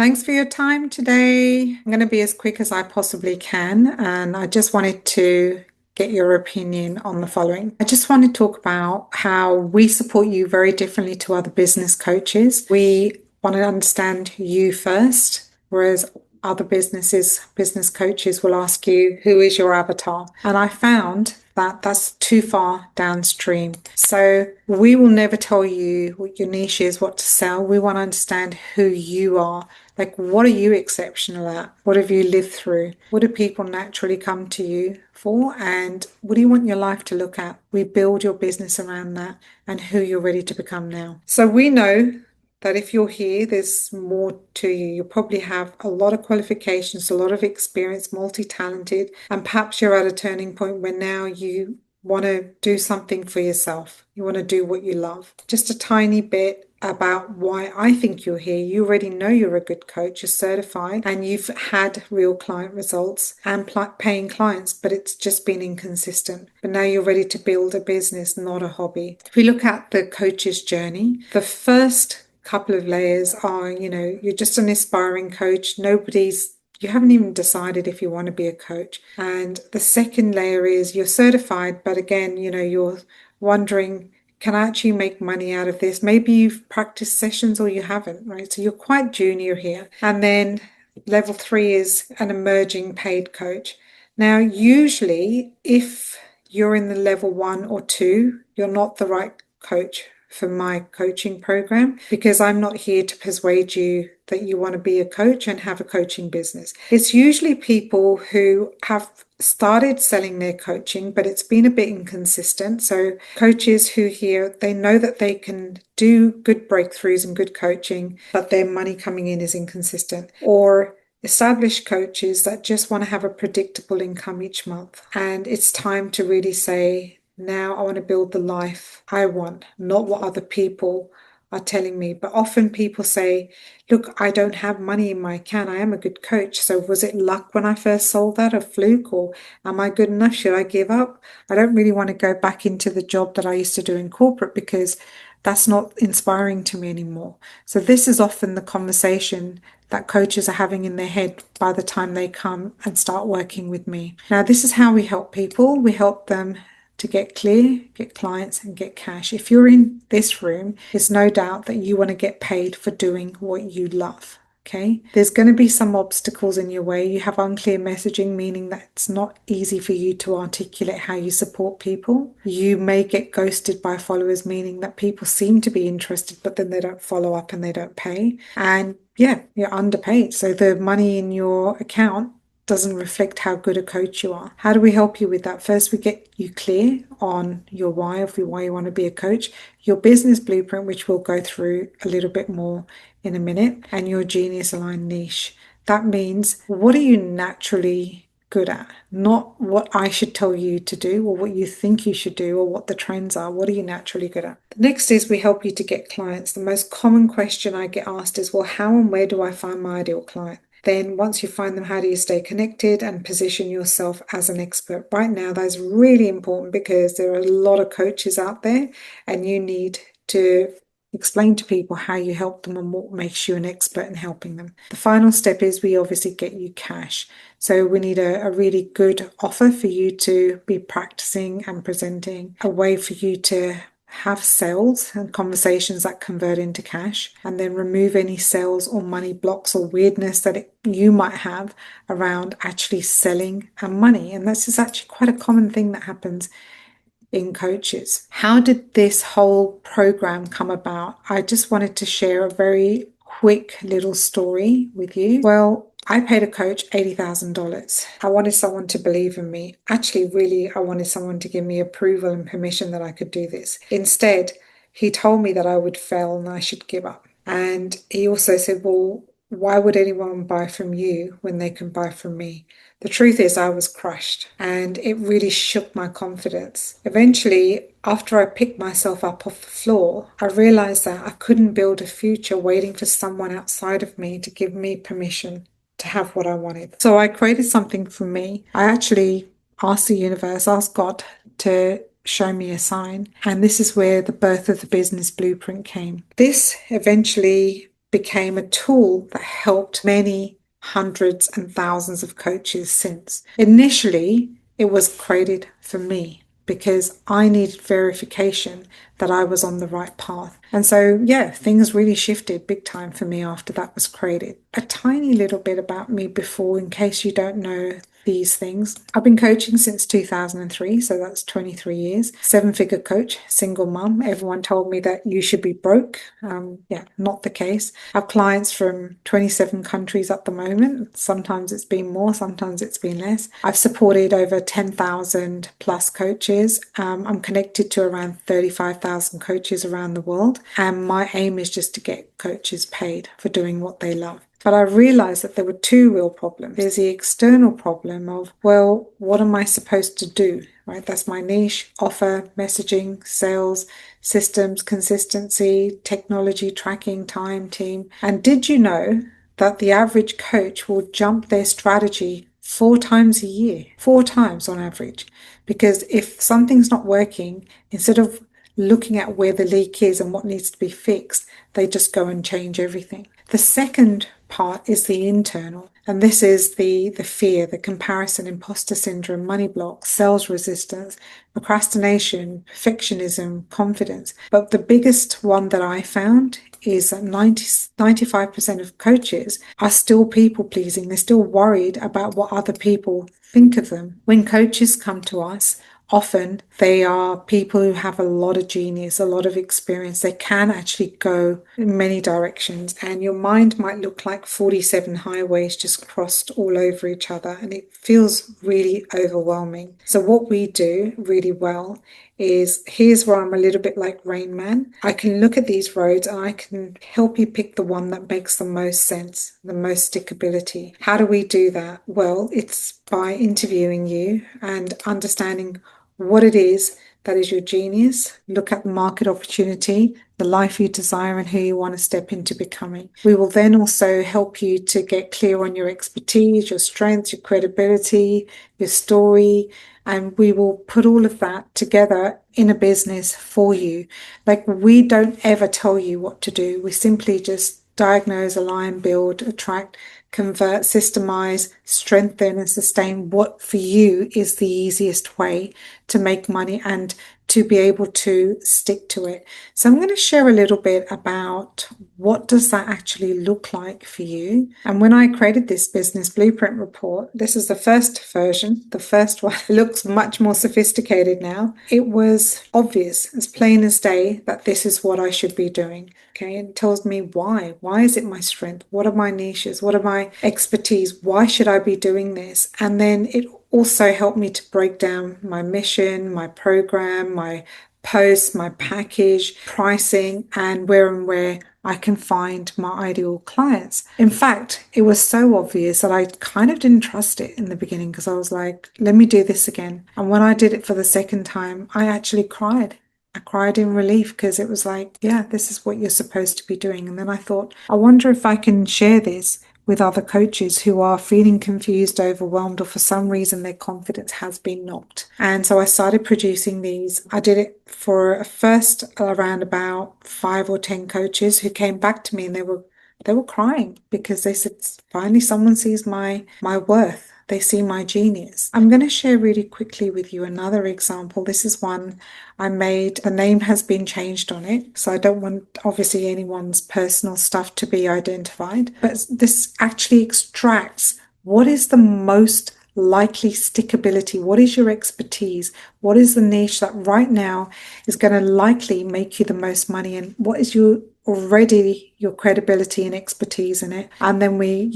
Thanks for your time today. I'm going to be as quick as I possibly can, and I just wanted to get your opinion on the following. I just want to talk about how we support you very differently to other business coaches. We want to understand you first, whereas other business coaches will ask you, who is your avatar? And I found that that's too far downstream. So we will never tell you what your niche is, what to sell. We want to understand who you are. Like, what are you exceptional at? What have you lived through? What do people naturally come to you for? And what do you want your life to look at? We build your business around that and who you're ready to become now. So we know that if you're here, there's more to you. You probably have a lot of qualifications, a lot of experience, multi-talented, and perhaps you're at a turning point where now you want to do something for yourself. You want to do what you love. Just a tiny bit about why I think you're here. You already know you're a good coach, you're certified, and you've had real client results and paying clients, but it's just been inconsistent. But now you're ready to build a business, not a hobby. If we look at the coach's journey, the first couple of layers are, you're just an aspiring coach. You haven't even decided if you want to be a coach. And the second layer is you're certified, but again, you're wondering, can I actually make money out of this? Maybe you've practiced sessions or you haven't, right? So you're quite junior here. And then level 3 is an emerging paid coach. Now, usually if you're in the level 1 or 2, you're not the right coach for my coaching program, because I'm not here to persuade you that you want to be a coach and have a coaching business. It's usually people who have started selling their coaching, but it's been a bit inconsistent. So coaches who they know that they can do good breakthroughs and good coaching, but their money coming in is inconsistent. Or established coaches that just want to have a predictable income each month. And it's time to really say, now I want to build the life I want, not what other people are telling me. But often people say, look, I don't have money in my account. I am a good coach. So was it luck when I first sold that, a fluke, or am I good enough? Should I give up? I don't really want to go back into the job that I used to do in corporate because that's not inspiring to me anymore. So this is often the conversation that coaches are having in their head by the time they come and start working with me. Now, this is how we help people. We help them to get clear, get clients, and get cash. If you're in this room, there's no doubt that you want to get paid for doing what you love. Okay, there's going to be some obstacles in your way. You have unclear messaging, meaning that it's not easy for you to articulate how you support people. You may get ghosted by followers, meaning that people seem to be interested, but then they don't follow up and they don't pay. And yeah, you're underpaid. So the money in your account doesn't reflect how good a coach you are. How do we help you with that? First, we get you clear on your why, of why you want to be a coach, your business blueprint, which we'll go through a little bit more in a minute, and your genius aligned niche. That means, what are you naturally good at? Not what I should tell you to do or what you think you should do or what the trends are. What are you naturally good at? The next is we help you to get clients. The most common question I get asked is, well, how and where do I find my ideal client? Then once you find them, how do you stay connected and position yourself as an expert? Right now, that's really important because there are a lot of coaches out there and you need to explain to people how you help them and what makes you an expert in helping them. The final step is we obviously get you cash. So we need a really good offer for you to be practicing and presenting, a way for you to have sales and conversations that convert into cash, and then remove any sales or money blocks or weirdness that you might have around actually selling and money. And this is actually quite a common thing that happens in coaches. How did this whole program come about? I just wanted to share a very quick little story with you. Well, I paid a coach $80,000. I wanted someone to believe in me. Actually, really, I wanted someone to give me approval and permission that I could do this. Instead, he told me that I would fail and I should give up. And he also said, well, why would anyone buy from you when they can buy from me? The truth is, I was crushed and it really shook my confidence. Eventually, after I picked myself up off the floor, I realized that I couldn't build a future waiting for someone outside of me to give me permission to have what I wanted. So I created something for me. I actually asked the universe, asked God to show me a sign. And this is where the birth of the business blueprint came. This eventually became a tool that helped many hundreds and thousands of coaches since. Initially, it was created for me because I needed verification that I was on the right path. And so, yeah, things really shifted big time for me after that was created. A tiny little bit about me before, in case you don't know these things. I've been coaching since 2003, so that's 23 years. Seven-figure coach, single mum. Everyone told me that you should be broke. Yeah, not the case. I have clients from 27 countries at the moment. Sometimes it's been more, sometimes it's been less. I've supported over 10,000 plus coaches. I'm connected to around 35,000 coaches around the world. And my aim is just to get coaches paid for doing what they love. But I realized that there were two real problems. There's the external problem of, well, what am I supposed to do? Right? That's my niche: offer, messaging, sales, systems, consistency, technology, tracking, time, team. And did you know that the average coach will jump their strategy 4 times a year? 4 times on average. Because if something's not working, instead of looking at where the leak is and what needs to be fixed, they just go and change everything. The second part is the internal, and this is the fear, the comparison, imposter syndrome, money blocks, sales resistance, procrastination, perfectionism, confidence. But the biggest one that I found is that 95% of coaches are still people pleasing. They're still worried about what other people think of them. When coaches come to us, often they are people who have a lot of genius, a lot of experience. They can actually go in many directions, and your mind might look like 47 highways just crossed all over each other, and it feels really overwhelming. So what we do really well is, here's where I'm a little bit like Rain Man. I can look at these roads and I can help you pick the one that makes the most sense, the most stickability. How do we do that? Well, it's by interviewing you and understanding what it is that is your genius. Look at the market opportunity, the life you desire, and who you want to step into becoming. We will then also help you to get clear on your expertise, your strengths, your credibility, your story, and we will put all of that together in a business for you. Like, we don't ever tell you what to do. We simply just diagnose, align, build, attract, convert, systemize, strengthen, and sustain what for you is the easiest way to make money and to be able to stick to it. So I'm going to share a little bit about what does that actually look like for you. And when I created this business blueprint report, this is the first version, the first one. It looks much more sophisticated now. It was obvious, as plain as day, that this is what I should be doing. Okay, it tells me why. Why is it my strength? What are my niches? What are my expertise? Why should I be doing this? And then it also helped me to break down my mission, my program, my posts, my package, pricing, and where I can find my ideal clients. In fact, it was so obvious that I kind of didn't trust it in the beginning, because I was like, let me do this again. And when I did it for the second time, I actually cried. I cried in relief, because it was like, yeah, this is what you're supposed to be doing. And then I thought, I wonder if I can share this with other coaches who are feeling confused, overwhelmed, or for some reason their confidence has been knocked. And so I started producing these. I did it for a first around about 5 or 10 coaches who came back to me, and they were crying, because they said, finally someone sees my worth. They see my genius. I'm going to share really quickly with you another example. This is one I made. The name has been changed on it, so I don't want obviously anyone's personal stuff to be identified. But this actually extracts what is the most likely stickability. What is your expertise? What is the niche that right now is going to likely make you the most money? And what is your credibility and expertise in it? And then we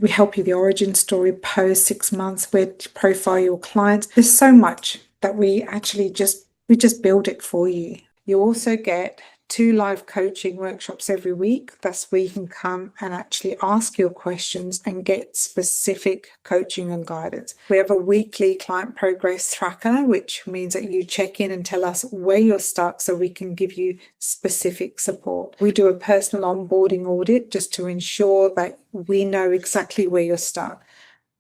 help you the origin story, post 6 months, where to profile your clients. There's so much that we actually just build it for you. You also get 2 live coaching workshops every week. That's where you can come and actually ask your questions and get specific coaching and guidance. We have a weekly client progress tracker, which means that you check in and tell us where you're stuck so we can give you specific support. We do a personal onboarding audit just to ensure that we know exactly where you're stuck.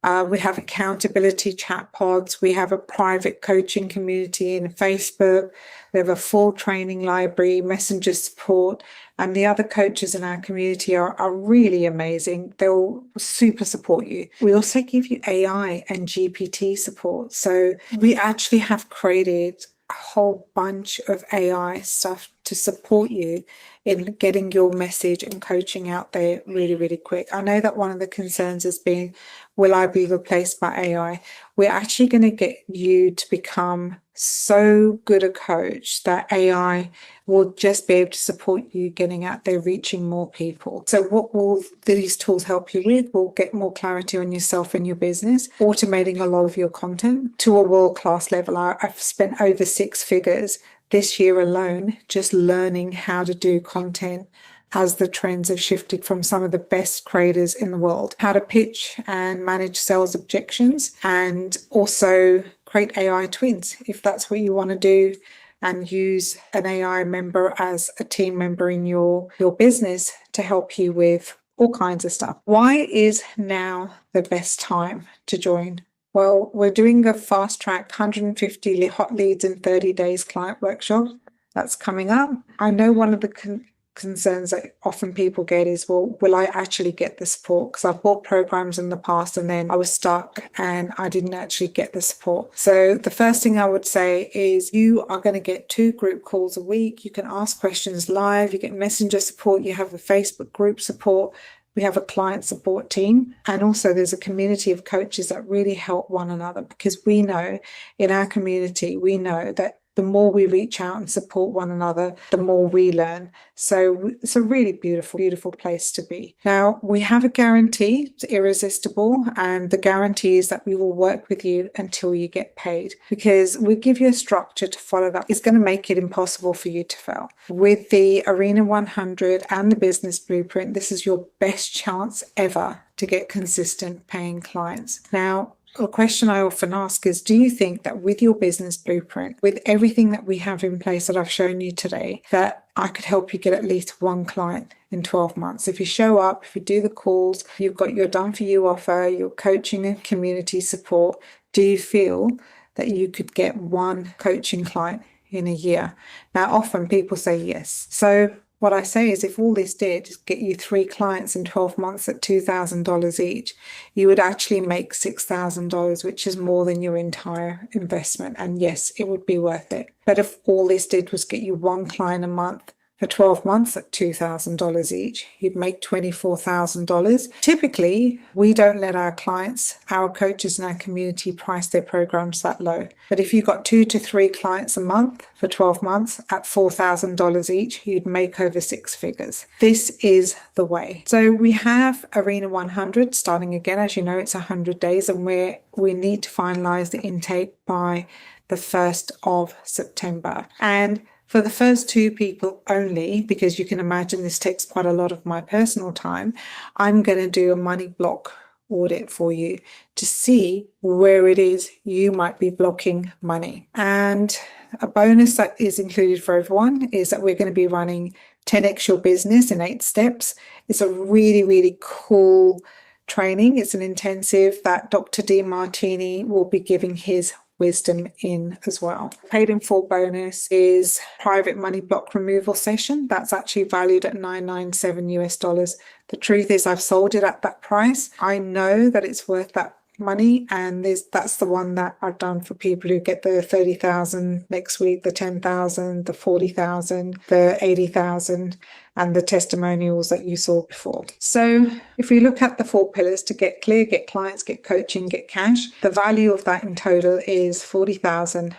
We have accountability chat pods. We have a private coaching community in Facebook. We have a full training library, messenger support, and the other coaches in our community are really amazing. They'll super support you. We also give you AI and GPT support. So we actually have created a whole bunch of AI stuff to support you in getting your message and coaching out there really, really quick. I know that one of the concerns has been, will I be replaced by AI? We're actually going to get you to become so good a coach that AI will just be able to support you getting out there, reaching more people. So what will these tools help you with? Will get more clarity on yourself and your business, automating a lot of your content to a world-class level. I've spent over 6 figures this year alone just learning how to do content as the trends have shifted from some of the best creators in the world, how to pitch and manage sales objections, and also create AI twins if that's what you want to do, and use an AI member as a team member in your business to help you with all kinds of stuff. Why is now the best time to join? Well, we're doing a fast track 150 hot leads in 30 days client workshop. That's coming up. I know one of the concerns that often people get is, well, will I actually get the support? Because I've bought programs in the past and then I was stuck and I didn't actually get the support. So the first thing I would say is you are going to get 2 group calls a week. You can ask questions live. You get messenger support. You have a Facebook group support. We have a client support team, and also there's a community of coaches that really help one another, because we know in our community, we know that the more we reach out and support one another, the more we learn. So it's a really beautiful, beautiful place to be. Now, we have a guarantee, it's irresistible, and the guarantee is that we will work with you until you get paid, because we give you a structure to follow that. It's going to make it impossible for you to fail. With the Arena 100 and the Business Blueprint, this is your best chance ever to get consistent paying clients. Now, a question I often ask is, do you think that with your business blueprint, with everything that we have in place that I've shown you today, that I could help you get at least 1 client in 12 months? If you show up, if you do the calls, you've got your done for you offer, your coaching and community support, do you feel that you could get 1 coaching client in a year? Now, often people say yes. So what I say is, if all this did is get you 3 clients in 12 months at $2,000 each, you would actually make $6,000, which is more than your entire investment. And yes, it would be worth it. But if all this did was get you 1 client a month for 12 months at $2,000 each, you'd make $24,000. Typically, we don't let our clients, our coaches in our community, price their programs that low. But if you got 2 to 3 clients a month for 12 months at $4,000 each, you'd make over 6 figures. This is the way. So we have Arena 100 starting again. As you know, it's 100 days, and we need to finalize the intake by the 1st of September. And for the first 2 people only, because you can imagine this takes quite a lot of my personal time, I'm going to do a money block audit for you to see where it is you might be blocking money. And a bonus that is included for everyone is that we're going to be running 10x your business in 8 steps. It's a really, really cool training. It's an intensive that Dr. Demartini will be giving his wisdom in as well. Paid in full bonus is private money block removal session. That's actually valued at $997 US. The truth is, I've sold it at that price. I know that it's worth that money, and that's the one that I've done for people who get the 30,000 next week, the 10,000, the 40,000, the 80,000, and the testimonials that you saw before. So if we look at the 4 pillars to get clear, get clients, get coaching, get cash, the value of that in total is $40,500,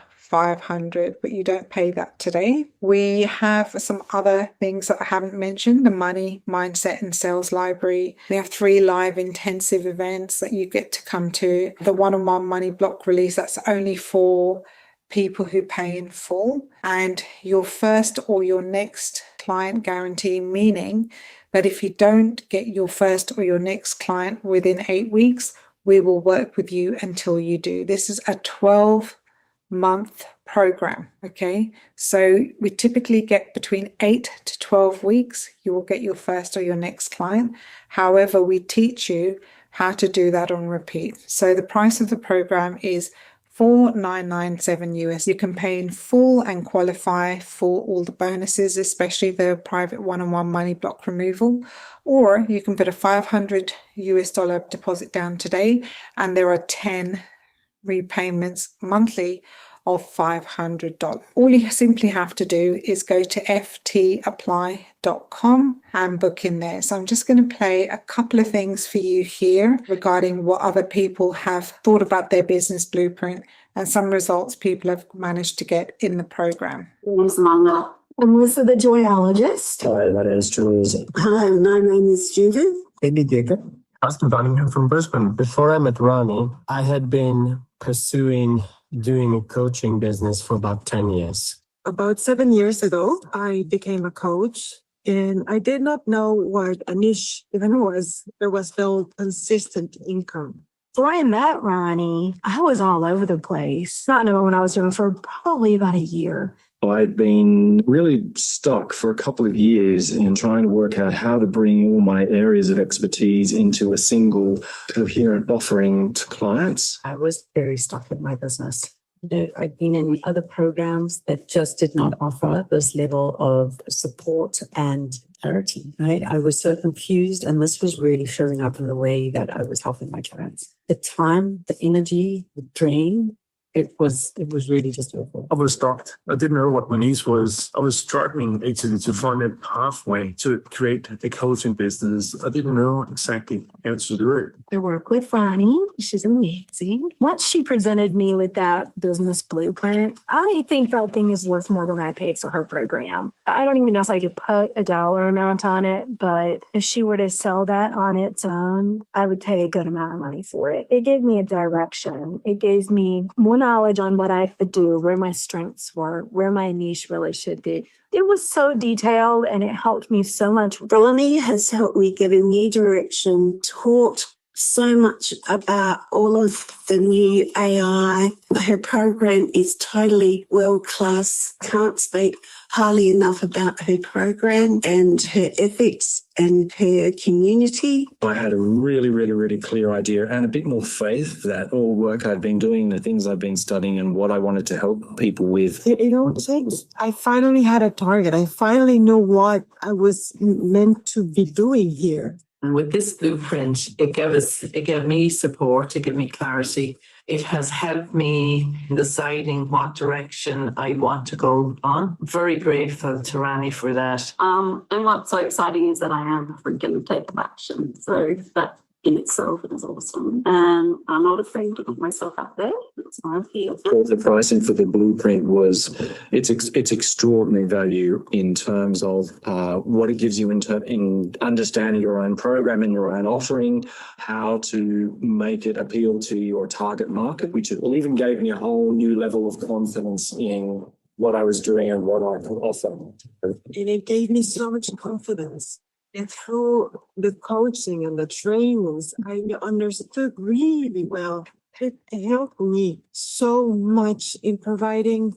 but you don't pay that today. We have some other things that I haven't mentioned: the money, mindset, and sales library. We have 3 live intensive events that you get to come to. The one-on-one money block release, that's only for people who pay in full, and your first or your next client guarantee, meaning that if you don't get your first or your next client within 8 weeks, we will work with you until you do. This is a 12-month program. Okay, so we typically get between 8 to 12 weeks, you will get your first or your next client. However, we teach you how to do that on repeat. So the price of the program is $4,997 US. You can pay in full and qualify for all the bonuses, especially the private one-on-one money block removal. Or you can put a $500 US deposit down today, and there are 10 repayments monthly of $500. All you simply have to do is go to ftapply.com and book in there. So I'm just going to play a couple of things for you here regarding what other people have thought about their business blueprint and some results people have managed to get in the program. I'm Melissa, the joyologist. Hi, my name is Julie. Hi, my name is Judith. Baby Jacob. Austin Donningham from Brisbane. Before I met Rani, I had been pursuing doing a coaching business for about 10 years. About 7 years ago, I became a coach, and I did not know what a niche even was. There was no consistent income. Before I met Rani, I was all over the place. Not knowing what I was doing for probably about a year. I'd been really stuck for a couple of years in trying to work out how to bring all my areas of expertise into a single coherent offering to clients. I was very stuck in my business. I'd been in other programs that just did not offer this level of support and clarity, right? I was so confused, and this was really showing up in the way that I was helping my clients. The time, the energy, the drain, it was really just awful. I was stuck. I didn't know what my niche was. I was struggling actually to find a pathway to create a coaching business. I didn't know exactly how to do it. I work with Rani. She's amazing. Once she presented me with that business blueprint, I think that thing is worth more than I paid for her program. I don't even know if I could put a dollar amount on it, but if she were to sell that on its own, I would pay a good amount of money for it. It gave me a direction. It gave me more knowledge on what I could do, where my strengths were, where my niche really should be. It was so detailed, and it helped me so much. Rani has helped me get a new direction, taught so much about all of the new AI. Her program is totally world-class. Can't speak highly enough about her program and her ethics and her community. I had a really clear idea and a bit more faith that all work I'd been doing, the things I've been studying and what I wanted to help people with. I finally had a target. I finally knew what I was meant to be doing here. And with this blueprint, it gave me support, it gave me clarity. It has helped me deciding what direction I want to go on. Very grateful to Rani for that. And what's so exciting is that I am a freaking taking action. So that in itself is awesome. And I'm not afraid to put myself out there. That's why I'm here. The pricing for the blueprint was it's extraordinary value in terms of what it gives you in understanding your own program and your own offering, how to make it appeal to your target market, which will even gave me a whole new level of confidence in what I was doing and what I could offer. And it gave me so much confidence. And through the coaching and the trainings, I understood really well. It helped me so much in providing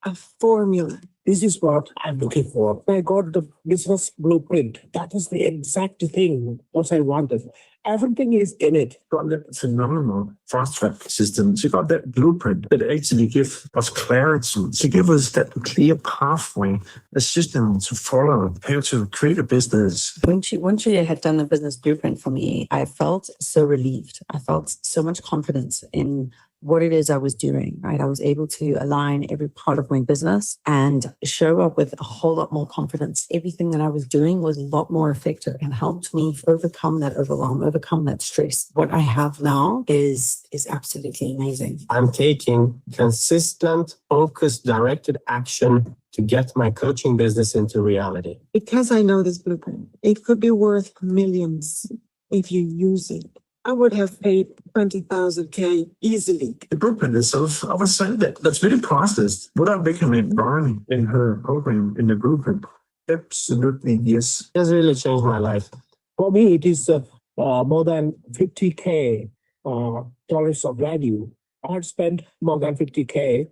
a formula. This is what I'm looking for. I got the business blueprint. That is the exact thing what I wanted. Everything is in it. Got that phenomenal fast track system. She got that blueprint that actually give us clarity, to give us that clear pathway, a system to follow, how to create a business. When she had done the business blueprint for me, I felt so relieved. I felt so much confidence in what it is I was doing, right? I was able to align every part of my business and show up with a whole lot more confidence. Everything that I was doing was a lot more effective and helped me overcome that overwhelm, overcome that stress. What I have now is absolutely amazing. I'm taking consistent, focused, directed action to get my coaching business into reality. Because I know this blueprint, it could be worth millions if you use it. I would have paid 20,000 K easily. The blueprint itself, I would say that's very priceless. Would I recommend Rani in her program in the blueprint? Absolutely, yes. It has really changed my life. For me, it is more than 50K dollars of value. I had spent more than 50K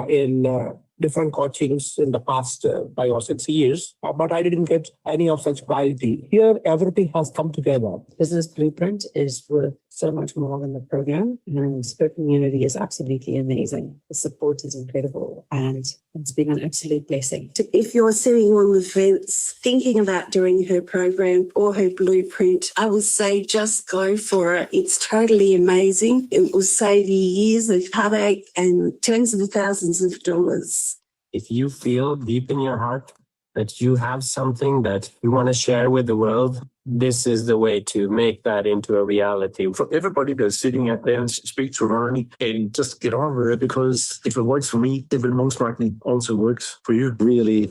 in different coachings in the past 5 or 6 years, but I didn't get any of such clarity. Here, everything has come together. Business Blueprint is worth so much more than the program, and the community is absolutely amazing. The support is incredible, and it's been an absolute blessing. If you're sitting on the fence thinking about doing her program or her blueprint, I would say just go for it. It's totally amazing. It will save you years of heartache and tens of thousands of dollars. If you feel deep in your heart that you have something that you want to share with the world, this is the way to make that into a reality. For everybody that's sitting out there, speak to Rani and just get on with it, because if it works for me, it will most likely also works for you. Really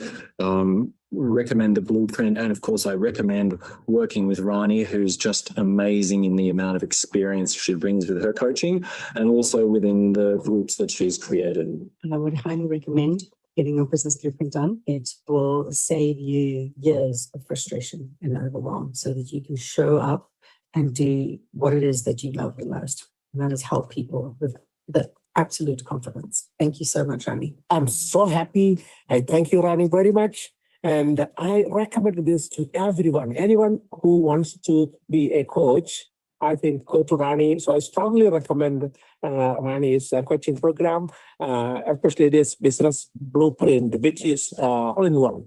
recommend the blueprint. And of course, I recommend working with Rani, who's just amazing in the amount of experience she brings with her coaching and also within the groups that she's created. And I would highly recommend getting your business blueprint done. It will save you years of frustration and overwhelm so that you can show up and do what it is that you love the most. And that is help people with the absolute confidence. Thank you so much, Rani. I'm so happy. I thank you, Rani, very much. And I recommend this to everyone. Anyone who wants to be a coach, I think go to Rani. So I strongly recommend Rani's coaching program, especially this business blueprint, which is all in one.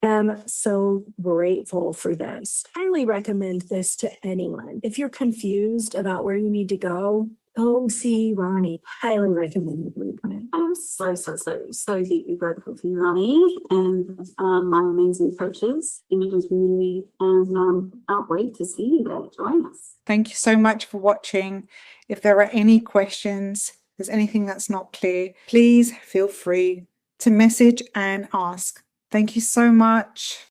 I'm so grateful for this. Highly recommend this to anyone. If you're confused about where you need to go see Rani. Highly recommend the blueprint. I'm so deeply grateful for you, Rani, and my amazing coaches in the community, and can't wait to see you there. Join us. Thank you so much for watching. If there are any questions, if there's anything that's not clear, please feel free to message and ask. Thank you so much.